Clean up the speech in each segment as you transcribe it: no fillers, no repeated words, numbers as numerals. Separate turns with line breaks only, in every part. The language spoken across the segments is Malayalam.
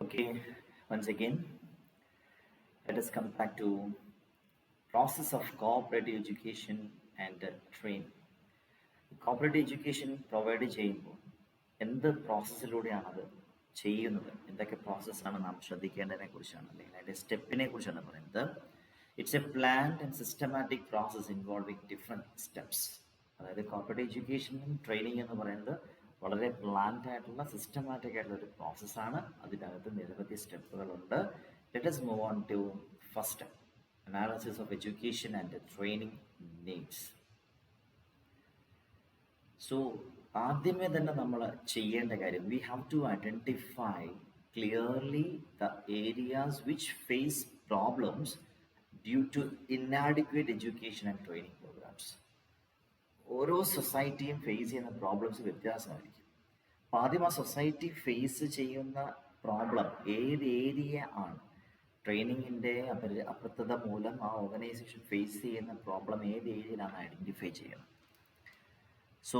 Okay, once again, let us come back to process of cooperative education and training. Cooperative education provide ചെയ്യുമ്പോൾ എന്ത് പ്രോസസ്സിലൂടെയാണ് അത് ചെയ്യുന്നത്, എന്തൊക്കെ പ്രോസസ്സാണ് നാം ശ്രദ്ധിക്കേണ്ടതിനെ കുറിച്ചാണ്, അല്ലെങ്കിൽ അതിൻ്റെ സ്റ്റെപ്പിനെ കുറിച്ചാണ് പറയുന്നത്. It's A planned and systematic process involving different steps. അതായത് കോപ്പറേറ്റീവ് എഡ്യൂക്കേഷനും ട്രെയിനിങ് എന്ന് പറയുന്നത് വളരെ പ്ലാൻഡ് ആയിട്ടുള്ള സിസ്റ്റമാറ്റിക് ആയിട്ടുള്ള ഒരു പ്രോസസ്സാണ്. അതിനകത്ത് നിരവധി സ്റ്റെപ്പുകളുണ്ട്. Let us move on to first step, analysis of education and training needs. So ആദ്യമേ തന്നെ നമ്മൾ ചെയ്യേണ്ട കാര്യം, we have to identify clearly the areas which face problems due to inadequate education and training programs. ഓരോ സൊസൈറ്റിയും ഫേസ് ചെയ്യുന്ന പ്രോബ്ലംസ് വ്യത്യാസമായിരിക്കും. അപ്പോൾ ആദ്യം ആ സൊസൈറ്റി ഫേസ് ചെയ്യുന്ന പ്രോബ്ലം ഏത് ഏരിയ ആണ്, ട്രെയിനിങ്ങിൻ്റെ അപ്രത്യത മൂലം ആ ഓർഗനൈസേഷൻ ഫേസ് ചെയ്യുന്ന പ്രോബ്ലം ഏത് ഏരിയയിലാണ് ഐഡൻറ്റിഫൈ ചെയ്യുന്നത്. So,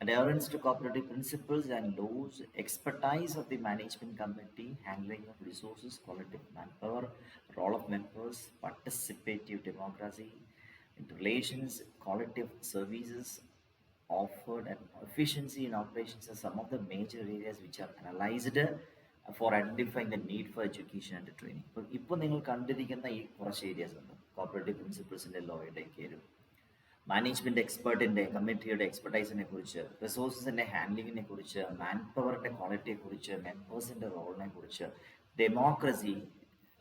adherence to cooperative principles and laws, expertise of the management committee, handling of resources, quality of manpower, role of members, participative democracy, interrelations, quality of services offered, and efficiency in operations are some of the major areas which are analyzed for identifying the need for education and training. ഇപ്പോൾ നിങ്ങൾ കണ്ടിരിക്കുന്ന ഈ കുറച്ച് ഏരിയാസ് ഉണ്ട്. കോപ്പറേറ്റീവ് പ്രിൻസിപ്പിൾസിൻ്റെ ലോയുടെ കയറും, മാനേജ്മെൻറ്റ് എക്സ്പേർട്ടിൻ്റെ കമ്മിറ്റിയുടെ എക്സ്പെർട്ടൈസിനെ കുറിച്ച്, റിസോഴ്സസിൻ്റെ ഹാൻഡ്ലിങ്ങിനെ കുറിച്ച്, മാൻ പവറിൻ്റെ ക്വാളിറ്റിയെ കുറിച്ച്, മെമ്പേഴ്സിൻ്റെ റോളിനെ കുറിച്ച്, ഡെമോക്രസി,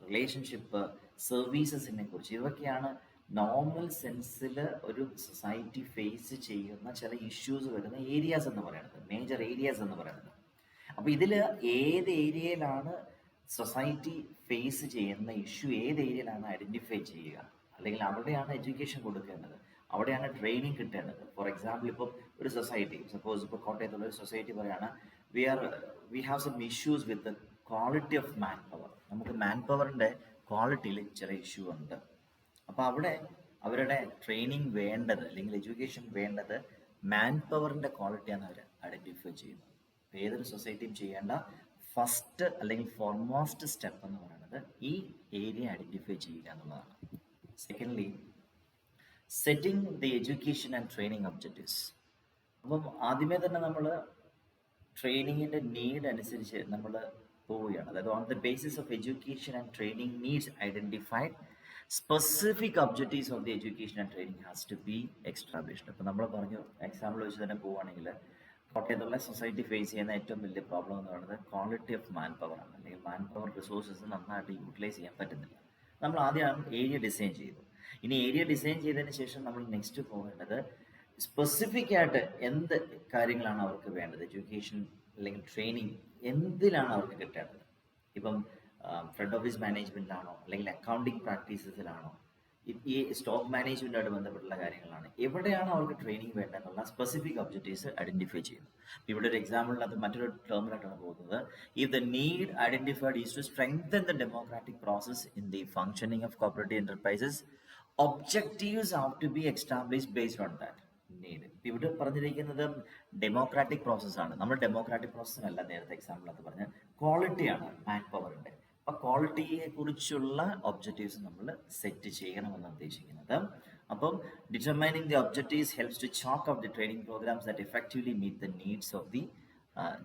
റിലേഷൻഷിപ്പ്, സർവീസസിനെ കുറിച്ച്, ഇതൊക്കെയാണ് നോർമൽ സെൻസിൽ ഒരു സൊസൈറ്റി ഫേസ് ചെയ്യുന്ന ചില ഇഷ്യൂസ് വരുന്ന ഏരിയാസ് എന്ന് പറയുന്നത്, മേജർ ഏരിയാസ് എന്ന് പറയുന്നത്. അപ്പോൾ ഇതിൽ ഏത് ഏരിയയിലാണ് സൊസൈറ്റി ഫേസ് ചെയ്യുന്ന ഇഷ്യൂ, ഏത് ഏരിയയിലാണ് ഐഡൻറ്റിഫൈ ചെയ്യുക, അല്ലെങ്കിൽ അവിടെയാണ് എഡ്യൂക്കേഷൻ കൊടുക്കേണ്ടത്, അവിടെയാണ് ട്രെയിനിങ് കിട്ടേണ്ടത്. ഫോർ എക്സാമ്പിൾ, ഇപ്പോൾ ഒരു സൊസൈറ്റി, സപ്പോസ് ഇപ്പോൾ കോട്ടയത്തുള്ള ഒരു സൊസൈറ്റി പറയുകയാണ്, we have some issues with the quality of man power. നമുക്ക് മാൻ പവറിൻ്റെ ക്വാളിറ്റിയിൽ ചില ഇഷ്യൂ ഉണ്ട്. അപ്പോൾ അവിടെ അവരുടെ ട്രെയിനിങ് വേണ്ടത്, അല്ലെങ്കിൽ എഡ്യൂക്കേഷൻ വേണ്ടത് മാൻ പവറിൻ്റെ ക്വാളിറ്റിയാണ് അവർ ഐഡൻറ്റിഫൈ ചെയ്യുന്നത്. അപ്പോൾ ഏതൊരു സൊസൈറ്റിയും ചെയ്യേണ്ട ഫസ്റ്റ് അല്ലെങ്കിൽ ഫോർമോസ്റ്റ് സ്റ്റെപ്പ് എന്ന് പറയുന്നത് ഈ ഏരിയ ഐഡൻറ്റിഫൈ ചെയ്യുക എന്നുള്ളതാണ്. Secondly, setting the education and training objectives. അപ്പം ആദ്യമേ തന്നെ നമ്മൾ ട്രെയിനിങ്ങിൻ്റെ നീഡ് അനുസരിച്ച് നമ്മൾ പോവുകയാണ്. അതായത് on the basis of education and training needs identified, specific objectives of the education and training has to be established. അപ്പോൾ നമ്മൾ പറഞ്ഞു, എക്സാമ്പിൾ വെച്ച് തന്നെ പോവുകയാണെങ്കിൽ, കോട്ടയത്തുള്ള സൊസൈറ്റി ഫേസ് ചെയ്യുന്ന ഏറ്റവും വലിയ പ്രോബ്ലം എന്ന് പറയുന്നത് ക്വാളിറ്റി ഓഫ് മാൻ പവർ ആണ്, അല്ലെങ്കിൽ മാൻ പവർ റിസോഴ്സസ് നന്നായിട്ട് യൂട്ടിലൈസ് ചെയ്യാൻ പറ്റുന്നില്ല. നമ്മൾ ആദ്യം ഏരിയ ഡിസൈൻ ചെയ്തു. ഇനി ഏരിയ ഡിസൈൻ ചെയ്തതിന് ശേഷം നമ്മൾ നെക്സ്റ്റ് പോകേണ്ടത് സ്പെസിഫിക് ആയിട്ട് എന്ത് കാര്യങ്ങളാണ് അവർക്ക് വേണ്ടത്, എഡ്യൂക്കേഷൻ അല്ലെങ്കിൽ ട്രെയിനിങ് എന്തിലാണ് അവർക്ക് കിട്ടേണ്ടത്. ഇപ്പം ഫ്രണ്ട് ഓഫീസ് മാനേജ്മെൻറ്റിലാണോ, അല്ലെങ്കിൽ അക്കൗണ്ടിങ് പ്രാക്ടീസസിലാണോ, ഈ സ്റ്റോക്ക് മാനേജ്മെൻറ്റുമായിട്ട് ബന്ധപ്പെട്ടുള്ള കാര്യങ്ങളാണ്, എവിടെയാണ് അവർക്ക് ട്രെയിനിങ് വേണ്ടതെന്നുള്ള സ്പെസിഫിക് ഒബ്ജക്റ്റീവ്സ് ഐഡൻറ്റിഫൈ ചെയ്യുന്നു. ഇവിടെ ഒരു എക്സാമ്പിളിനകത്ത് മറ്റൊരു ടേമിലായിട്ടാണ് പോകുന്നത്. If the need identified is to strengthen the democratic process in the functioning of cooperative enterprises, objectives have to be established based on that need. ഇവിടെ പറഞ്ഞിരിക്കുന്നത് ഡെമോക്രാറ്റിക് പ്രോസസ്സാണ്. നമ്മൾ ഡെമോക്രാറ്റിക് പ്രോസസ്സിനല്ല നേരത്തെ എക്സാമ്പിളൊക്കെ പറഞ്ഞ ക്വാളിറ്റിയാണ് മാൻ പവറിൻ്റെ. അപ്പോൾ ക്വാളിറ്റിയെ കുറിച്ചുള്ള ഒബ്ജക്റ്റീവ്സ് നമ്മൾ സെറ്റ് ചെയ്യണമെന്ന് ഉദ്ദേശിക്കുന്നത്. അപ്പം determining the objectives helps to chalk out the training programmes that effectively meet the needs of the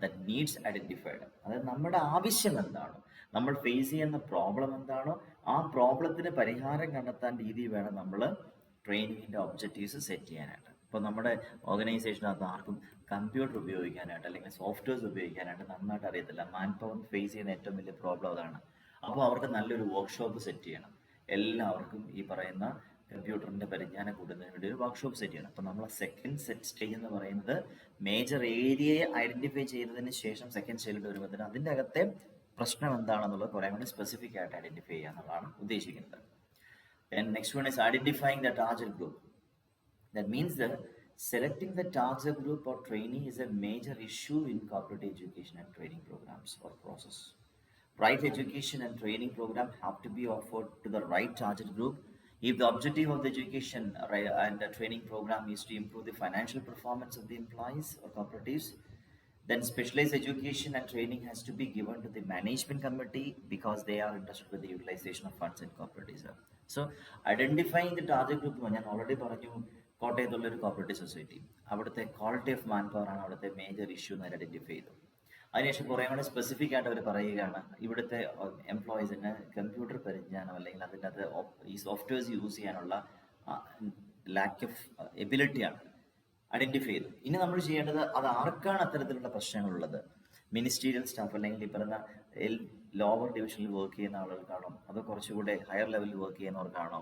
that needs identified. അതായത് നമ്മുടെ ആവശ്യം എന്താണോ, നമ്മൾ ഫേസ് ചെയ്യുന്ന പ്രോബ്ലം എന്താണോ, ആ പ്രോബ്ലത്തിന് പരിഹാരം കണ്ടെത്താൻ രീതി വേണം നമ്മൾ ട്രെയിനിങ്ങിൻ്റെ ഒബ്ജക്റ്റീവ്സ് സെറ്റ് ചെയ്യാനായിട്ട്. ഇപ്പോൾ നമ്മുടെ ഓർഗനൈസേഷനകത്ത് ആർക്കും കമ്പ്യൂട്ടർ ഉപയോഗിക്കാനായിട്ട് അല്ലെങ്കിൽ സോഫ്റ്റ്വെയർസ് ഉപയോഗിക്കാനായിട്ട് നന്നായിട്ട് അറിയത്തില്ല. മാൻ പവർ ഫേസ് ചെയ്യുന്ന ഏറ്റവും വലിയ പ്രോബ്ലം അതാണ്. അപ്പോൾ അവർക്ക് നല്ലൊരു വർക്ക്ഷോപ്പ് സെറ്റ് ചെയ്യണം. എല്ലാവർക്കും ഈ പറയുന്ന കമ്പ്യൂട്ടറിൻ്റെ പരിജ്ഞാനം കൂടുന്നതിന് വേണ്ടി ഒരു വർക്ക്ഷോപ്പ് സെറ്റ് ചെയ്യണം. അപ്പോൾ നമ്മൾ സെക്കൻഡ് സ്റ്റേജ് എന്ന് പറയുന്നത് മേജർ ഏരിയയെ ഐഡൻറ്റിഫൈ ചെയ്തതിന് ശേഷം സെക്കൻഡ് സ്റ്റേജിൽ വരുമ്പോൾ അതിൻ്റെ അകത്തെ പ്രശ്നം എന്താണെന്നുള്ളത് കുറേ കൂടി സ്പെസിഫിക് ആയിട്ട് ഐഡൻറ്റിഫൈ ചെയ്യുക എന്നുള്ളതാണ് ഉദ്ദേശിക്കുന്നത്. Then next one is identifying the target group. That means that selecting the target group or trainee is a major issue in cooperative education and training programs or process. Right education and training program have to be offered to the right target group. If the objective of the education and the training program is to improve the financial performance of the employees or cooperatives, Then specialized education and training has to be given to the management committee because they are interested with the utilization of funds in cooperatives. So identifying the target group ഞാൻ ഓൾറെഡി പറഞ്ഞു കോട്ടയത്തുള്ളൊരു കോപ്പറേറ്റീവ് സൊസൈറ്റി അവിടുത്തെ ക്വാളിറ്റി ഓഫ് മാൻ പവർ ആണ് അവിടുത്തെ മേജർ ഇഷ്യൂ എന്ന് ഐഡന്റിഫൈ ചെയ്തു. അതിനുശേഷം കുറേ കൂടെ സ്പെസിഫിക് ആയിട്ട് അവർ പറയുകയാണ് ഇവിടുത്തെ എംപ്ലോയീസിന് കമ്പ്യൂട്ടർ പരിജ്ഞാനം അല്ലെങ്കിൽ അതിൻ്റെ അത് ഈ സോഫ്റ്റ്വെയർസ് യൂസ് ചെയ്യാനുള്ള ലാക്ക് ഓഫ് എബിലിറ്റിയാണ് ഐഡന്റിഫൈ ചെയ്തു. ഇനി നമ്മൾ ചെയ്യേണ്ടത് അത് ആർക്കാണ് അത്തരത്തിലുള്ള പ്രശ്നങ്ങളുള്ളത്, മിനിസ്റ്റീരിയൽ സ്റ്റാഫ് അല്ലെങ്കിൽ ഈ പറയുന്ന ലോവർ ഡിവിഷനിൽ വർക്ക് ചെയ്യുന്ന ആളുകൾക്കാണോ അതോ കുറച്ചുകൂടെ ഹയർ ലെവലിൽ വർക്ക് ചെയ്യുന്നവർക്കാണോ,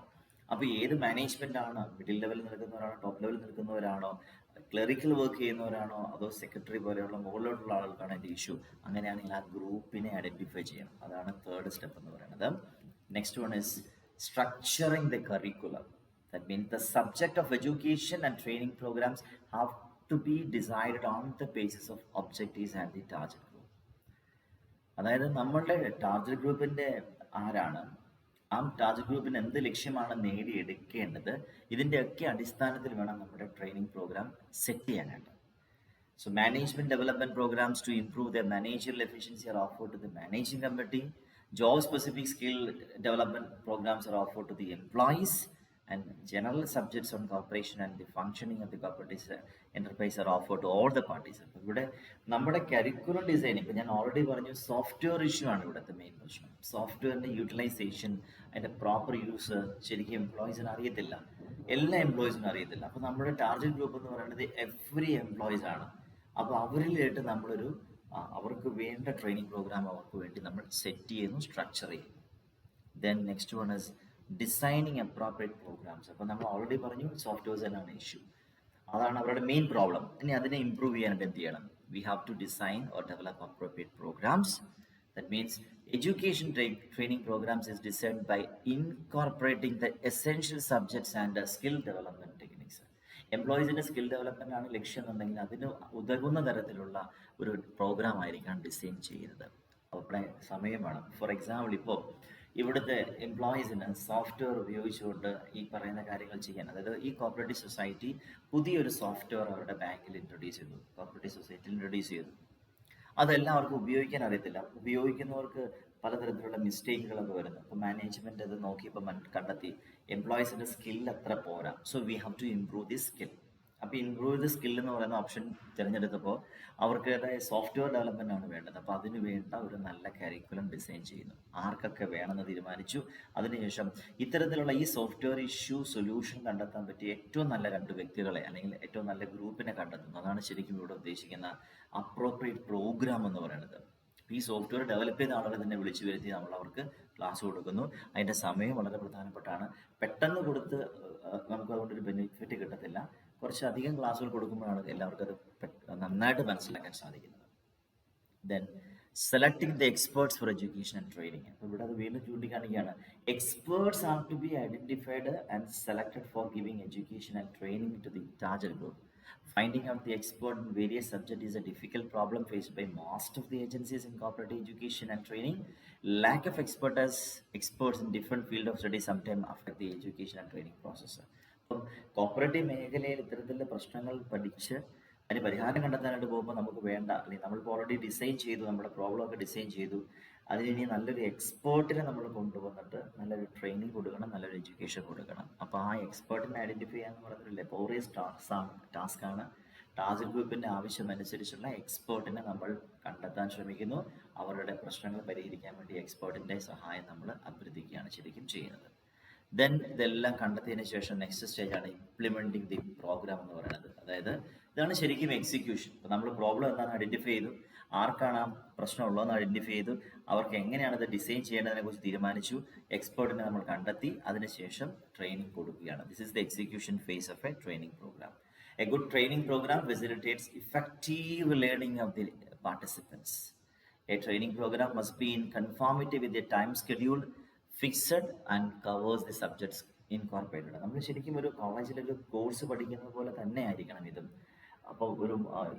അപ്പോൾ ഏത് മാനേജ്മെന്റ് ആണ്, മിഡിൽ ലെവലിൽ നിൽക്കുന്നവരാണോ ടോപ്പ് ലെവലിൽ നിൽക്കുന്നവരാണോ, ക്ലറിക്കൽ വർക്ക് ചെയ്യുന്നവരാണോ അതോ സെക്രട്ടറി പോലെയുള്ള മുകളിലോട്ടുള്ള ആളുകൾക്കാണ് എൻ്റെ ഇഷ്യൂ, അങ്ങനെയാണെങ്കിൽ ആ ഗ്രൂപ്പിനെ ഐഡന്റിഫൈ ചെയ്യണം. അതാണ് തേർഡ് സ്റ്റെപ്പ് എന്ന് പറയുന്നത്. Next one is structuring the curriculum. That means the subject of education and training programs have to be decided on the basis of objectives and the target group. അതായത് നമ്മളുടെ ടാർഗറ്റ് ഗ്രൂപ്പിന്റെ ആരാണ്, ആ ടാർഗറ്റ് ഗ്രൂപ്പിന് എന്ത് ലക്ഷ്യമാണ് നേടിയെടുക്കേണ്ടത്, ഇതിൻ്റെയൊക്കെ അടിസ്ഥാനത്തിൽ വേണം നമ്മുടെ ട്രെയിനിങ് പ്രോഗ്രാം സെറ്റ് ചെയ്യാനായിട്ട്. So management development programs to improve their managerial efficiency are offered to the managing committee. Job specific skill development programs are offered to the employees. And general subjects on corporation and the functioning of the cooperative enterprise are offered to all the parties. അപ്പോൾ ഇവിടെ നമ്മുടെ കരിക്കുലം ഡിസൈൻ ഇപ്പം ഞാൻ ഓൾറെഡി പറഞ്ഞു സോഫ്റ്റ്വെയർ ഇഷ്യൂ ആണ് ഇവിടുത്തെ മെയിൻ പ്രശ്നം. സോഫ്റ്റ്വെയറിൻ്റെ യൂട്ടിലൈസേഷൻ, അതിൻ്റെ പ്രോപ്പർ യൂസ് ശരിക്കും എംപ്ലോയീസിന് അറിയത്തില്ല, എല്ലാ എംപ്ലോയീസിനും അറിയത്തില്ല. അപ്പോൾ നമ്മുടെ ടാർഗറ്റ് ഗ്രൂപ്പ് എന്ന് പറയുന്നത് എവറി എംപ്ലോയീസ് ആണ്. അപ്പോൾ അവരിലായിട്ട് നമ്മളൊരു അവർക്ക് വേണ്ട ട്രെയിനിങ് പ്രോഗ്രാം അവർക്ക് വേണ്ടി നമ്മൾ സെറ്റ് ചെയ്യുന്നു, സ്ട്രക്ചർ ചെയ്യുന്നു. Then next one is designing appropriate programmes. അപ്പോൾ നമ്മൾ ഓൾറെഡി പറഞ്ഞു സോഫ്റ്റ്വെയർസ് തന്നെയാണ് ഇഷ്യൂ, അതാണ് അവരുടെ മെയിൻ പ്രോബ്ലം. ഇനി അതിനെ ഇംപ്രൂവ് ചെയ്യാനായിട്ട് എന്ത് ചെയ്യണം? We have to design or develop appropriate programs. That means education training programs is designed by incorporating the essential subjects and skill development techniques. എംപ്ലോയീസിൻ്റെ സ്കിൽ ഡെവലപ്മെന്റ് ആണ് ലക്ഷ്യം എന്നുണ്ടെങ്കിൽ അതിന് ഉതകുന്ന തരത്തിലുള്ള ഒരു പ്രോഗ്രാം ആയിരിക്കണം ഡിസൈൻ ചെയ്യുന്നത്. അവിടെ സമയം വേണം. ഫോർ എക്സാമ്പിൾ ഇപ്പോൾ ഇവിടുത്തെ എംപ്ലോയീസിന് സോഫ്റ്റ്വെയർ ഉപയോഗിച്ചുകൊണ്ട് ഈ പറയുന്ന കാര്യങ്ങൾ ചെയ്യാൻ, അതായത് ഈ കോപ്പറേറ്റീവ് സൊസൈറ്റി പുതിയൊരു സോഫ്റ്റ്വെയർ അവരുടെ ബാങ്കിൽ ഇൻട്രൊഡ്യൂസ് ചെയ്തു, കോപ്പറേറ്റീവ് സൊസൈറ്റിയിൽ ഇൻട്രൊഡ്യൂസ് ചെയ്തു. അതെല്ലാവർക്കും ഉപയോഗിക്കാൻ അറിയത്തില്ല. ഉപയോഗിക്കുന്നവർക്ക് പലതരത്തിലുള്ള മിസ്റ്റേക്കുകളൊക്കെ വരുന്നു. അപ്പോൾ മാനേജ്മെന്റ് അത് നോക്കിയപ്പോൾ കണ്ടെത്തി എംപ്ലോയീസിന്റെ സ്കിൽ അത്ര പോരാ. So we have to improve the skill. അപ്പോൾ ഇംപ്രൂവ് ദി സ്കിൽ എന്ന് പറയുന്ന ഓപ്ഷൻ തിരഞ്ഞെടുത്തപ്പോൾ അവർക്ക് സോഫ്റ്റ്വെയർ ഡെവലപ്മെന്റ് ആണ് വേണ്ടത്. അപ്പോൾ അതിന് വേണ്ട ഒരു നല്ല കരിക്കുലം ഡിസൈൻ ചെയ്യുന്നു, ആർക്കൊക്കെ വേണമെന്ന് തീരുമാനിച്ചു. അതിനുശേഷം ഇത്തരത്തിലുള്ള ഈ സോഫ്റ്റ്വെയർ ഇഷ്യൂ സൊല്യൂഷൻ കണ്ടെത്താൻ പറ്റിയ ഏറ്റവും നല്ല 2 വ്യക്തികളെ അല്ലെങ്കിൽ ഏറ്റവും നല്ല ഗ്രൂപ്പിനെ കണ്ടെത്തുന്നു. അതാണ് ശരിക്കും ഇവിടെ ഉദ്ദേശിക്കുന്ന അപ്രോപ്രിയേറ്റ് പ്രോഗ്രാം എന്ന് പറയുന്നത്. ഈ സോഫ്റ്റ്വെയർ ഡെവലപ്പ് ചെയ്ത ആളുകളെ തന്നെ വിളിച്ചു വരുത്തി നമ്മൾ അവർക്ക് ക്ലാസ് കൊടുക്കുന്നു. അതിൻ്റെ സമയം വളരെ പ്രധാനപ്പെട്ടാണ്. പെട്ടെന്ന് കൊടുത്ത് നമുക്ക് അതുകൊണ്ടൊരു ബെനിഫിറ്റ് കിട്ടത്തില്ല. കുറച്ചധികം ക്ലാസ്സുകൾ കൊടുക്കുമ്പോഴാണ് എല്ലാവർക്കും അത് നന്നായിട്ട് മനസ്സിലാക്കാൻ സാധിക്കുന്നത്. Then selecting the experts for education and training. അപ്പോൾ ഇവിടെ അത് വീണ്ടും ചൂണ്ടിക്കാണിക്കുകയാണ്. Experts are to be identified and selected for giving education and training to the target group. Finding out the expert in various subjects is a difficult problem faced by most of the agencies in cooperative education and training. Lack of experts in different field of study sometimes affect the education and training process. അപ്പം കോപ്പറേറ്റീവ് മേഖലയിൽ ഇത്തരത്തിലുള്ള പ്രശ്നങ്ങൾ പഠിച്ച് അതിന് പരിഹാരം കണ്ടെത്താനായിട്ട് പോകുമ്പോൾ നമുക്ക് വേണ്ട, അല്ലെങ്കിൽ നമ്മളിപ്പോൾ ഓൾറെഡി ഡിസൈൻ ചെയ്തു, നമ്മുടെ പ്രോബ്ലം ഒക്കെ ഡിസൈൻ ചെയ്തു, അതിനി നല്ലൊരു എക്സ്പേർട്ടിനെ നമ്മൾ കൊണ്ടുവന്നിട്ട് നല്ലൊരു ട്രെയിനിങ് കൊടുക്കണം, നല്ലൊരു എഡ്യൂക്കേഷൻ കൊടുക്കണം. അപ്പോൾ ആ എക്സ്പേർട്ടിനെ ഐഡന്റിഫൈ ചെയ്യാന്ന് പറയുന്നത് ലെബോറിയസ് ടാസ്ക് ആണ്. ടാസ്ക് ഗ്രൂപ്പിന്റെ ആവശ്യമനുസരിച്ചുള്ള എക്സ്പേർട്ടിനെ നമ്മൾ കണ്ടെത്താൻ ശ്രമിക്കുന്നു. അവരുടെ പ്രശ്നങ്ങൾ പരിഹരിക്കാൻ വേണ്ടി എക്സ്പേർട്ടിന്റെ സഹായം നമ്മൾ അഭ്യർത്ഥിക്കുകയാണ് ശരിക്കും ചെയ്യുന്നത്. ദെൻ ഇതെല്ലാം കണ്ടെത്തിയതിന് ശേഷം നെക്സ്റ്റ് സ്റ്റേജാണ് ഇംപ്ലിമെന്റിങ് ദി പ്രോഗ്രാം എന്ന് പറയുന്നത്. അതായത് ഇതാണ് ശരിക്കും എക്സിക്യൂഷൻ. ഇപ്പോൾ നമ്മൾ പ്രോബ്ലം എന്താണെന്ന് ഐഡന്റിഫൈ ചെയ്തു, ആർക്കാണ് ആ പ്രശ്നം ഉള്ളതെന്ന് ഐഡന്റിഫൈ ചെയ്തു, അവർക്ക് എങ്ങനെയാണ് ഇത് ഡിസൈൻ ചെയ്യേണ്ടതിനെ കുറിച്ച് തീരുമാനിച്ചു, എക്സ്പേർട്ടിനെ നമ്മൾ കണ്ടെത്തി, അതിനുശേഷം ട്രെയിനിങ് കൊടുക്കുകയാണ്. This is the execution phase of a training programme. A good training programme facilitates effective learning of the participants. A training programme must be in conformity with a time schedule fixed and covers the subjects incorporated. നമ്മൾ ശരിക്കും ഒരു കോളേജിലൊരു കോഴ്സ് പഠിക്കുന്നത് പോലെ തന്നെ ആയിരിക്കണം ഇതും. അപ്പോൾ ഒരു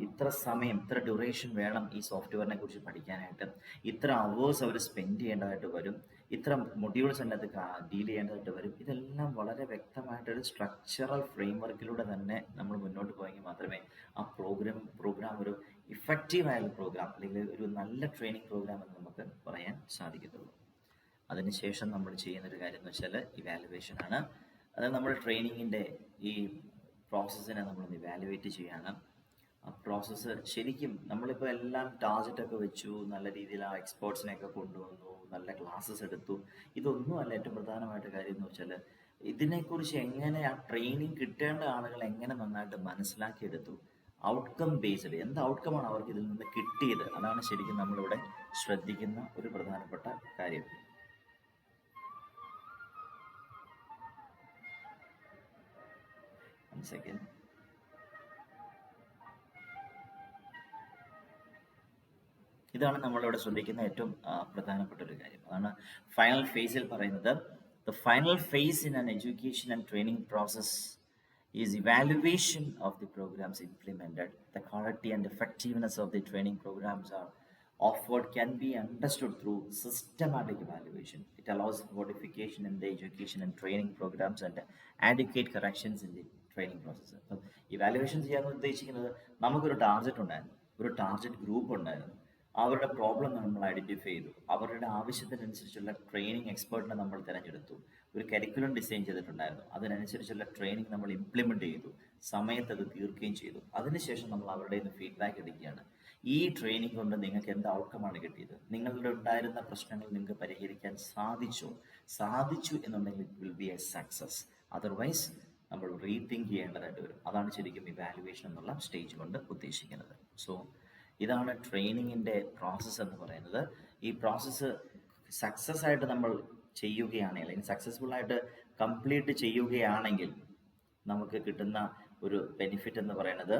ഇത്ര സമയം, ഇത്ര ഡ്യൂറേഷൻ വേണം ഈ സോഫ്റ്റ്വെയറിനെ കുറിച്ച് പഠിക്കാനായിട്ട്, ഇത്ര അവേഴ്സ് അവർ സ്പെൻഡ് ചെയ്യേണ്ടതായിട്ട് വരും, ഇത്ര മൊഡ്യൂൾസ് അതിനകത്ത് ഡീൽ ചെയ്യേണ്ടതായിട്ട് വരും. ഇതെല്ലാം വളരെ വ്യക്തമായിട്ടൊരു സ്ട്രക്ചറൽ ഫ്രെയിം വർക്കിലൂടെ തന്നെ നമ്മൾ മുന്നോട്ട് പോയെങ്കിൽ മാത്രമേ ആ പ്രോഗ്രാം ഒരു ഇഫക്റ്റീവായുള്ള പ്രോഗ്രാം അല്ലെങ്കിൽ ഒരു നല്ല ട്രെയിനിങ് പ്രോഗ്രാം എന്ന് നമുക്ക് പറയാൻ സാധിക്കത്തുള്ളൂ. അതിനുശേഷം നമ്മൾ ചെയ്യുന്നൊരു കാര്യം എന്ന് വെച്ചാൽ ഇവാലുവേഷൻ ആണ്. അതായത് നമ്മൾ ട്രെയിനിങ്ങിൻ്റെ ഈ പ്രോസസ്സിനെ നമ്മളൊന്ന് ഇവാലുവേറ്റ് ചെയ്യാണ്. ആ പ്രോസസ്സ് ശരിക്കും നമ്മളിപ്പോൾ എല്ലാം ടാർഗറ്റൊക്കെ വെച്ചു, നല്ല രീതിയിൽ ആ എക്സ്പേർട്സിനെയൊക്കെ കൊണ്ടുവന്നു, നല്ല ക്ലാസ്സസ് എടുത്തു. ഇതൊന്നും അല്ല ഏറ്റവും പ്രധാനമായിട്ട് കാര്യം എന്ന് വെച്ചാൽ ഇതിനെക്കുറിച്ച് എങ്ങനെ ആ ട്രെയിനിങ് കിട്ടേണ്ട ആളുകൾ എങ്ങനെ നന്നായിട്ട് മനസ്സിലാക്കിയെടുത്തു, ഔട്ട്കം ബേസ്ഡ് എന്ത് ഔട്ട്കമാണ് അവർക്ക് ഇതിൽ നിന്ന് കിട്ടിയത്, അതാണ് ശരിക്കും നമ്മളിവിടെ ശ്രദ്ധിക്കുന്ന ഒരു പ്രധാനപ്പെട്ട കാര്യം. സെക്കൻഡ്, ഇതാണ് നമ്മളിവിടെ ശ്രദ്ധിക്കുന്ന ഏറ്റവും പ്രധാനപ്പെട്ട ഒരു കാര്യം. അതാണ് ഫൈനൽ ഫേസിൽ പറയുന്നത്. The final phase in an education and training process is evaluation of the programs implemented. The quality and effectiveness of the training programs are offered can be understood through systematic evaluation. It allows modification in the education and training programs and adequate corrections in the training process. അപ്പം ഇവാലുവേഷൻ ചെയ്യാൻ ഉദ്ദേശിക്കുന്നത് നമുക്കൊരു ടാർഗറ്റ് ഉണ്ടായിരുന്നു, ഒരു ടാർഗറ്റ് ഗ്രൂപ്പ് ഉണ്ടായിരുന്നു, അവരുടെ പ്രോബ്ലം നമ്മൾ ഐഡൻറ്റിഫൈ ചെയ്തു, അവരുടെ ആവശ്യത്തിനനുസരിച്ചുള്ള ട്രെയിനിങ് എക്സ്പേർട്ടിനെ നമ്മൾ തിരഞ്ഞെടുത്തു, ഒരു കരിക്കുലം ഡിസൈൻ ചെയ്തിട്ടുണ്ടായിരുന്നു, അതിനനുസരിച്ചുള്ള ട്രെയിനിങ് നമ്മൾ ഇംപ്ലിമെൻറ്റ് ചെയ്തു, സമയത്ത് അത് തീർക്കുകയും ചെയ്തു. അതിനുശേഷം നമ്മൾ അവരുടെ നിന്ന് ഫീഡ്ബാക്ക് എടുക്കുകയാണ്. ഈ ട്രെയിനിങ് കൊണ്ട് നിങ്ങൾക്ക് എന്ത് ഔട്ട്കമാണ് കിട്ടിയത്, നിങ്ങളുടെ ഉണ്ടായിരുന്ന പ്രശ്നങ്ങൾ നിങ്ങൾക്ക് പരിഹരിക്കാൻ സാധിച്ചു എന്നുണ്ടെങ്കിൽ it will be A success. Otherwise നമ്മൾ റീതിങ്ക് ചെയ്യേണ്ടതായിട്ട് വരും. അതാണ് ശരിക്കും ഇവാലുവേഷൻ എന്നുള്ള സ്റ്റേജ് കൊണ്ട് ഉദ്ദേശിക്കുന്നത്. സോ ഇതാണ് ട്രെയിനിങ്ങിൻ്റെ പ്രോസസ്സ് എന്ന് പറയുന്നത്. ഈ പ്രോസസ്സ് സക്സസ് ആയിട്ട് നമ്മൾ ചെയ്യുകയാണെങ്കിൽ, അല്ലെങ്കിൽ സക്സസ്ഫുൾ ആയിട്ട് കംപ്ലീറ്റ് ചെയ്യുകയാണെങ്കിൽ നമുക്ക് കിട്ടുന്ന ഒരു ബെനിഫിറ്റ് എന്ന് പറയുന്നത്,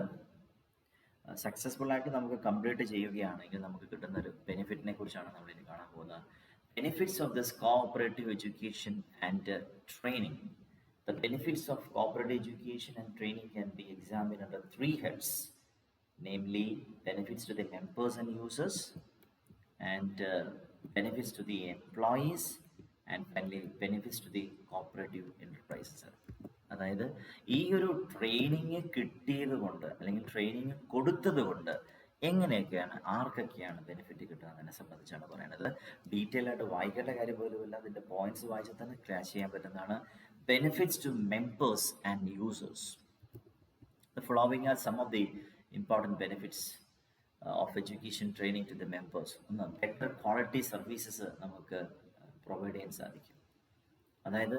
സക്സസ്ഫുൾ ആയിട്ട് നമുക്ക് കംപ്ലീറ്റ് ചെയ്യുകയാണെങ്കിൽ നമുക്ക് കിട്ടുന്ന ഒരു ബെനിഫിറ്റിനെ കുറിച്ചാണ് നമ്മൾ ഇനി കാണാൻ പോകുന്നത്. Benefits of this cooperative education and training. The benefits of cooperative education and training can be examined under three heads, namely benefits to the members and users, and benefits to the employees, and finally benefits to the cooperative enterprises. അതായത് ഈ ഒരു ട്രെയിനിങ് കിട്ടിയത് കൊണ്ട് അല്ലെങ്കിൽ ട്രെയിനിങ് കൊടുത്തത് കൊണ്ട് എങ്ങനെയൊക്കെയാണ്, ആർക്കൊക്കെയാണ് ബെനിഫിറ്റ് കിട്ടുക എന്നതിനെ സംബന്ധിച്ചാണ് പറയുന്നത്. ഡീറ്റെയിൽ ആയിട്ട് വായിക്കേണ്ട കാര്യം പോലുമില്ല, അതിൻ്റെ പോയിന്റ്സ് വായിച്ചാൽ തന്നെ ക്ലാഷ് ചെയ്യാൻ പറ്റുന്നതാണ്. Benefits to members and users. The following are some of the important benefits of education training to the members. ഒന്ന്, better quality services നമുക്ക് പ്രൊവൈഡ് ചെയ്യാൻ സാധിക്കും. അതായത്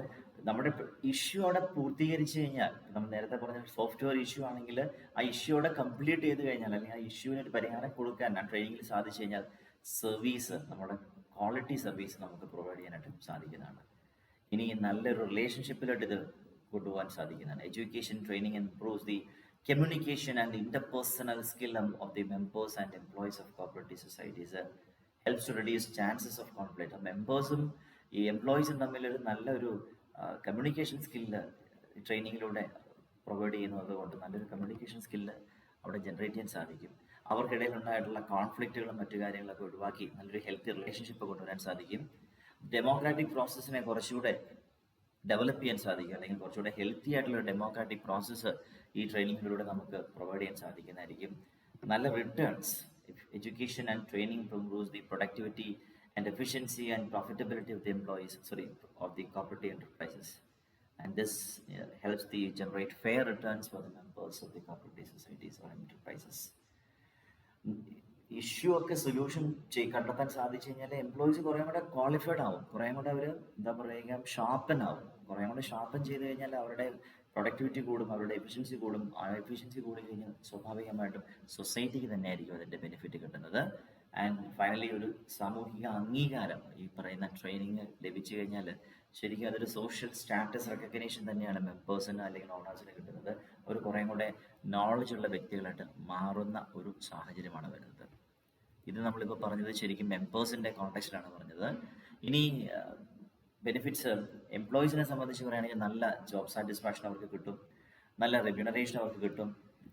നമ്മുടെ ഇഷ്യൂ അവിടെ പൂർത്തീകരിച്ച് കഴിഞ്ഞാൽ, നമ്മൾ നേരത്തെ പറഞ്ഞ സോഫ്റ്റ്വെയർ ഇഷ്യൂ ആണെങ്കിൽ ആ ഇഷ്യൂ അവിടെ കംപ്ലീറ്റ് ചെയ്ത് കഴിഞ്ഞാൽ, അല്ലെങ്കിൽ ആ ഇഷ്യൂവിന് ഒരു പരിഹാരം കൊടുക്കാൻ ആ ട്രെയിനിങ്ങിൽ സാധിച്ചു കഴിഞ്ഞാൽ സർവീസ്, നമ്മുടെ ക്വാളിറ്റി സർവീസ് നമുക്ക് പ്രൊവൈഡ് ചെയ്യാനായിട്ട് സാധിക്കുന്നതാണ്. ഇനി നല്ലൊരു റിലേഷൻഷിപ്പിലോട്ട് ഇത് കൊണ്ടുപോകാൻ സാധിക്കുന്നതാണ്. Education training improves the communication and interpersonal skill of the members and employees of cooperative societies. Helps to reduce chances of conflict. മെമ്പേഴ്സും ഈ എംപ്ലോയീസും തമ്മിലൊരു നല്ലൊരു കമ്മ്യൂണിക്കേഷൻ സ്കില്ല് ട്രെയിനിങ്ങിലൂടെ പ്രൊവൈഡ് ചെയ്യുന്നത് കൊണ്ട് നല്ലൊരു കമ്മ്യൂണിക്കേഷൻ സ്കില്ല് അവിടെ ജനറേറ്റ് ചെയ്യാൻ സാധിക്കും. അവർക്കിടയിൽ ഉണ്ടായിട്ടുള്ള കോൺഫ്ലിക്റ്റുകളും മറ്റു കാര്യങ്ങളൊക്കെ ഒഴിവാക്കി നല്ലൊരു ഹെൽത്തി റിലേഷൻഷിപ്പ് കൊണ്ടുവരാൻ സാധിക്കും. ഡെമോക്രാറ്റിക് പ്രോസസ്സിനെ കുറച്ചുകൂടെ ഡെവലപ്പ് ചെയ്യാൻ സാധിക്കും, അല്ലെങ്കിൽ കുറച്ചുകൂടെ ഹെൽത്തി ആയിട്ടുള്ള ഡെമോക്രാറ്റിക് പ്രോസസ്സ് ഈ ട്രെയിനിങ്ങിലൂടെ നമുക്ക് പ്രൊവൈഡ് ചെയ്യാൻ സാധിക്കുന്നതായിരിക്കും. നല്ല returns. Education and training improves the productivity and efficiency and profitability of the employees of the cooperative enterprises, and this helps the generate fair returns for the members of the cooperative societies or enterprises. Issue ഒക്കെ സൊല്യൂഷൻ കണ്ടെത്താൻ സാധിച്ചു കഴിഞ്ഞാൽ എംപ്ലോയീസ് കുറേ കൂടെ ക്വാളിഫൈഡ് ആവും, കുറേ കൂടെ അവർ എന്താ പറയുക ഷാർപ്പൻ ആവും. കുറേ കൂടെ ഷാർപ്പൻ ചെയ്ത് കഴിഞ്ഞാൽ അവരുടെ പ്രൊഡക്ടിവിറ്റി കൂടും, അവരുടെ എഫിഷ്യൻസി കൂടും. ആ എഫിഷ്യൻസി കൂടി കഴിഞ്ഞാൽ സ്വാഭാവികമായിട്ടും സൊസൈറ്റിക്ക് തന്നെ ആയിരിക്കും അതിൻ്റെ ബെനിഫിറ്റ് കിട്ടുന്നത്. ആൻഡ് ഫൈനലി ഒരു സാമൂഹിക അംഗീകാരം ഈ പറയുന്ന ട്രെയിനിങ് ലഭിച്ചു കഴിഞ്ഞാൽ ശരിക്കും അതൊരു സോഷ്യൽ സ്റ്റാറ്റസ് റെക്കഗ്നേഷൻ തന്നെയാണ് മെമ്പേഴ്സിന് അല്ലെങ്കിൽ ഓണേഴ്സിന് കിട്ടുന്നത്. ഒരു കുറേ കൂടെ നോളജ് ഉള്ള വ്യക്തികളായിട്ട് മാറുന്ന ഒരു സാഹചര്യമാണ് വരുന്നത്. ഇത് നമ്മളിപ്പോൾ പറഞ്ഞത് ശരിക്കും മെമ്പേഴ്സിൻ്റെ കോണ്ടെക്സ്റ്റിലാണ് പറഞ്ഞത്. ഇനി ബെനിഫിറ്റ്സ് എംപ്ലോയീസിനെ സംബന്ധിച്ച് പറയുകയാണെങ്കിൽ നല്ല ജോബ് സാറ്റിസ്ഫാക്ഷൻ അവർക്ക് കിട്ടും, നല്ല റെമ്യൂണറേഷൻ അവർക്ക് കിട്ടും,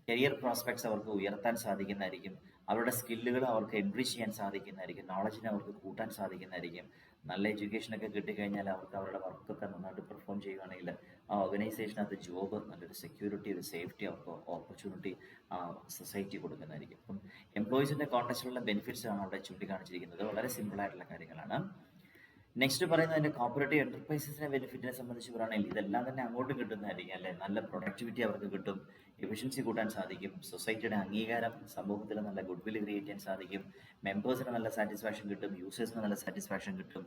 കരിയർ പ്രോസ്പെക്ട്സ് അവർക്ക് ഉയർത്താൻ സാധിക്കുന്നതായിരിക്കും. അവരുടെ സ്കില്ലുകൾ അവർക്ക് എൻട്രി ചെയ്യാൻ സാധിക്കുന്നതായിരിക്കും, നോളജിനെ അവർക്ക് കൂട്ടാൻ സാധിക്കുന്നതായിരിക്കും. നല്ല എഡ്യൂക്കേഷനൊക്കെ കിട്ടിക്കഴിഞ്ഞാൽ അവർക്ക് അവരുടെ വർക്കൊക്കെ നന്നായിട്ട് പെർഫോം ചെയ്യുകയാണെങ്കിൽ ആ ഓർഗനൈസേഷനകത്ത് ജോബ്, നല്ലൊരു സെക്യൂരിറ്റി, ഒരു സേഫ്റ്റി, അവർക്ക് ഓപ്പർച്യൂണിറ്റി സൊസൈറ്റി കൊടുക്കുന്നതായിരിക്കും. അപ്പം എംപ്ലോയീസിൻ്റെ കോൺടാക്റ്റിലുള്ള ബെനിഫിറ്റ്സ് ആണ് അവിടെ ചൂണ്ടിക്കാണിച്ചിരിക്കുന്നത്. വളരെ സിമ്പിളായിട്ടുള്ള കാര്യങ്ങളാണ്. നെക്സ്റ്റ് പറയുന്നത് അതിൻ്റെ കോപ്പറേറ്റീവ് എൻ്റർപ്രൈസസിനെ ബെനിഫിറ്റിനെ സംബന്ധിച്ച് പറയുകയാണെങ്കിൽ ഇതെല്ലാം തന്നെ അങ്ങോട്ടും കിട്ടുന്നതായിരിക്കും അല്ലേ. നല്ല പ്രൊഡക്ടിവിറ്റി അവർക്ക് കിട്ടും, എഫിഷ്യൻസി കൂട്ടാൻ സാധിക്കും, സൊസൈറ്റിയുടെ അംഗീകാരം, സമൂഹത്തിൽ നല്ല ഗുഡ് വിൽ ക്രിയേറ്റ് ചെയ്യാൻ സാധിക്കും, മെമ്പേഴ്സിന് നല്ല സാറ്റിസ്ഫാക്ഷൻ കിട്ടും, യൂസേഴ്സിന് നല്ല സാറ്റിസ്ഫാക്ഷൻ കിട്ടും.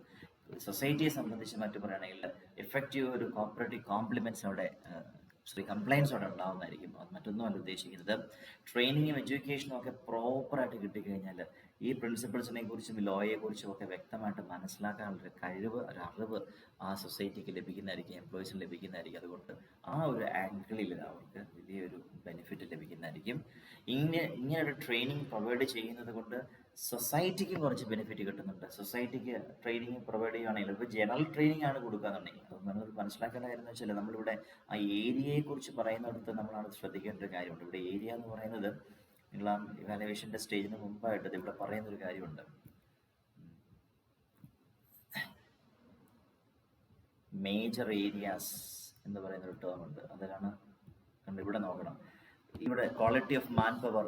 സൊസൈറ്റിയെ സംബന്ധിച്ച് മറ്റു പറയുകയാണെങ്കിൽ എഫക്റ്റീവ് ഒരു കോപ്പറേറ്റീവ് കോംപ്ലിമെൻറ്റ്സ് അവിടെ കംപ്ലൈൻസ് അവിടെ ഉണ്ടാകുന്നതായിരിക്കും. അത് മറ്റൊന്നുമല്ല ഉദ്ദേശിക്കുന്നത്. ട്രെയിനിങ്ങും എഡ്യൂക്കേഷനും ഒക്കെ പ്രോപ്പറായിട്ട് കിട്ടിക്കഴിഞ്ഞാൽ ഈ പ്രിൻസിപ്പിൾസിനെ കുറിച്ചും ലോയെ കുറിച്ചും ഒക്കെ വ്യക്തമായിട്ട് മനസ്സിലാക്കാനുള്ളൊരു കഴിവ്, ഒരു അറിവ് ആ സൊസൈറ്റിക്ക് ലഭിക്കുന്നതായിരിക്കും, എംപ്ലോയീസിന് ലഭിക്കുന്നതായിരിക്കും. അതുകൊണ്ട് ആ ഒരു ആംഗിളിൽ അവർക്ക് വലിയൊരു ബെനിഫിറ്റ് ലഭിക്കുന്നതായിരിക്കും. ഇങ്ങനൊരു ട്രെയിനിങ് പ്രൊവൈഡ് ചെയ്യുന്നത് കൊണ്ട് സൊസൈറ്റിക്കും കുറച്ച് ബെനിഫിറ്റ് കിട്ടുന്നുണ്ട്. സൊസൈറ്റിക്ക് ട്രെയിനിങ് പ്രൊവൈഡ് ചെയ്യുകയാണെങ്കിൽ ഇപ്പോൾ ജനറൽ ട്രെയിനിങ് ആണ് കൊടുക്കുകയെന്നുണ്ടെങ്കിൽ അത് നമ്മൾ മനസ്സിലാക്കേണ്ട കാര്യം എന്ന് വെച്ചാൽ നമ്മളിവിടെ ആ ഏരിയയെക്കുറിച്ച് പറയുന്നിടത്ത് നമ്മളത് ശ്രദ്ധിക്കേണ്ട ഒരു കാര്യമുണ്ട്. ഇവിടെ ഏരിയ എന്ന് പറയുന്നത് നിങ്ങൾ ആ ഇവാലുവേഷൻ്റെ സ്റ്റേജിന് മുമ്പായിട്ട് ഇവിടെ പറയുന്നൊരു കാര്യമുണ്ട്. മേജർ ഏരിയാസ് എന്ന് പറയുന്നൊരു ടേം ഉണ്ട്. അതിലാണ് ഇവിടെ നോക്കണം. ഇവിടെ quality of man power,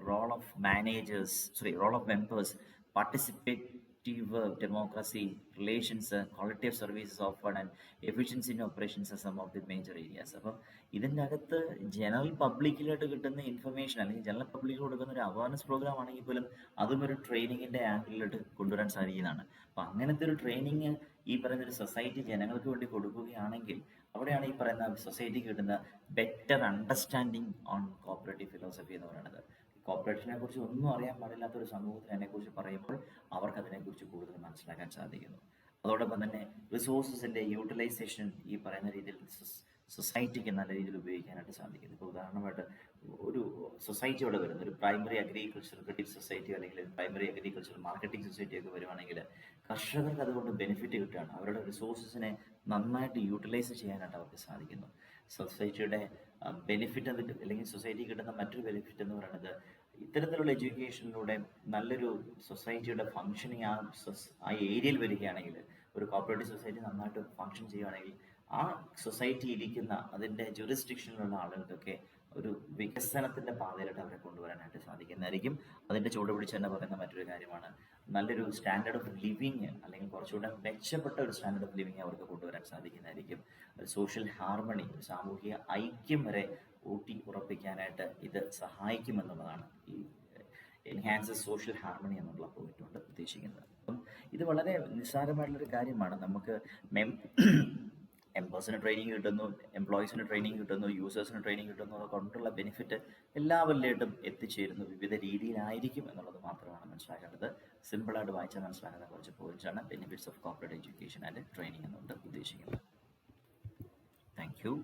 role of managers, role of members, participative democracy, relations, quality of services offered and efficiency in operations are some of the major areas. അപ്പം ഇതിൻ്റെ അകത്ത് ജനറൽ പബ്ലിക്കിലോട്ട് കിട്ടുന്ന ഇൻഫർമേഷൻ അല്ലെങ്കിൽ ജനറൽ പബ്ലിക്കിൽ കൊടുക്കുന്ന ഒരു അവയർനെസ് പ്രോഗ്രാം ആണെങ്കിൽ പോലും അതും ഒരു ട്രെയിനിങ്ങിൻ്റെ ആംഗിളിലോട്ട് കൊണ്ടുവരാൻ സാധിക്കുന്നതാണ്. അപ്പം അങ്ങനത്തെ ഒരു ട്രെയിനിങ് ഈ പറയുന്ന ഒരു സൊസൈറ്റി ജനങ്ങൾക്ക് വേണ്ടി കൊടുക്കുകയാണെങ്കിൽ അവിടെയാണ് ഈ പറയുന്ന സൊസൈറ്റിക്ക് കിട്ടുന്ന better understanding on cooperative philosophy എന്ന് പറയുന്നത്. കോപ്പറേഷനെ കുറിച്ച് ഒന്നും അറിയാൻ പാടില്ലാത്ത ഒരു സമൂഹത്തിന് അതിനെക്കുറിച്ച് പറയുമ്പോൾ അവർക്ക് അതിനെക്കുറിച്ച് കൂടുതൽ മനസ്സിലാക്കാൻ സാധിക്കുന്നു. അതോടൊപ്പം തന്നെ റിസോഴ്സസിൻ്റെ യൂട്ടിലൈസേഷൻ ഈ പറയുന്ന രീതിയിൽ സൊസൈറ്റിക്ക് നല്ല രീതിയിൽ ഉപയോഗിക്കാനായിട്ട് സാധിക്കുന്നു. ഇപ്പോൾ ഉദാഹരണമായിട്ട് ഒരു സൊസൈറ്റി ഇവിടെ വരുന്നത് ഒരു പ്രൈമറി അഗ്രികൾച്ചർ ക്രെഡിറ്റ് സൊസൈറ്റി അല്ലെങ്കിൽ പ്രൈമറി അഗ്രികൾച്ചർ മാർക്കറ്റിംഗ് സൊസൈറ്റി ഒക്കെ വരുവാണെങ്കിൽ കർഷകർക്ക് അതുകൊണ്ട് ബെനിഫിറ്റ് കിട്ടുകയാണ്. അവരുടെ റിസോഴ്സസിനെ നന്നായിട്ട് യൂട്ടിലൈസ് ചെയ്യാനായിട്ട് അവർക്ക് സാധിക്കുന്നു. സൊസൈറ്റിയുടെ ബെനിഫിറ്റ് അല്ലെങ്കിൽ സൊസൈറ്റി കിട്ടുന്ന മറ്റൊരു ബെനിഫിറ്റ് എന്ന് പറയുന്നത് ഇത്തരത്തിലുള്ള എഡ്യൂക്കേഷനിലൂടെ നല്ലൊരു സൊസൈറ്റിയുടെ ഫങ്ഷനിങ് ആ ഏരിയയിൽ വരികയാണെങ്കിൽ, ഒരു കോപ്പറേറ്റീവ് സൊസൈറ്റി നന്നായിട്ട് ഫങ്ഷൻ ചെയ്യുകയാണെങ്കിൽ ആ സൊസൈറ്റി ഇരിക്കുന്ന അതിൻ്റെ ജുറിസ്ഡിക്ഷനിലുള്ള ആളുകൾക്കൊക്കെ ഒരു വികസനത്തിൻ്റെ പാതയിലോട്ട് അവരെ കൊണ്ടുവരാനായിട്ട് സാധിക്കുന്നതായിരിക്കും. അതിൻ്റെ ചുവട് പിടിച്ച് തന്നെ പറയുന്ന മറ്റൊരു കാര്യമാണ് നല്ലൊരു സ്റ്റാൻഡേർഡ് ഓഫ് ലിവിങ് അല്ലെങ്കിൽ കുറച്ചുകൂടെ മെച്ചപ്പെട്ട ഒരു സ്റ്റാൻഡേർഡ് ഓഫ് ലിവിങ് അവർക്ക് കൊണ്ടുവരാൻ സാധിക്കുന്നതായിരിക്കും. ഒരു സോഷ്യൽ ഹാർമണി, ഒരു സാമൂഹിക ഐക്യം വരെ ഉറപ്പിക്കാനായിട്ട് ഇത് സഹായിക്കുമെന്നുള്ളതാണ് ഈ എൻഹാൻസസ് സോഷ്യൽ ഹാർമണി എന്നുള്ള പോയിന്റ് കൊണ്ട് ഉദ്ദേശിക്കുന്നത്. അപ്പം ഇത് വളരെ നിസ്സാരമായിട്ടുള്ളൊരു കാര്യമാണ്. നമുക്ക് എംപ്ലോയ്സിന് ട്രെയിനിങ് കിട്ടുന്നു, എംപ്ലോയീസിന് ട്രെയിനിങ് കിട്ടുന്നു, യൂസേഴ്സിന് ട്രെയിനിങ് കിട്ടുന്നു, അതുകൊണ്ടുള്ള ബെനിഫിറ്റ് എല്ലാവരിലേട്ടും എത്തിച്ചേരുന്നു. വിവിധ രീതിയിലായിരിക്കും എന്നുള്ളത് മാത്രമാണ് മനസ്സിലാക്കേണ്ടത്. സിമ്പിളായിട്ട് വായിച്ചാൽ മനസ്സിലാക്കുന്ന കുറച്ച് പോയിന്റ്സാണ് benefits of corporate education and training എന്നുകൊണ്ട് ഉദ്ദേശിക്കുന്നത്. Thank U.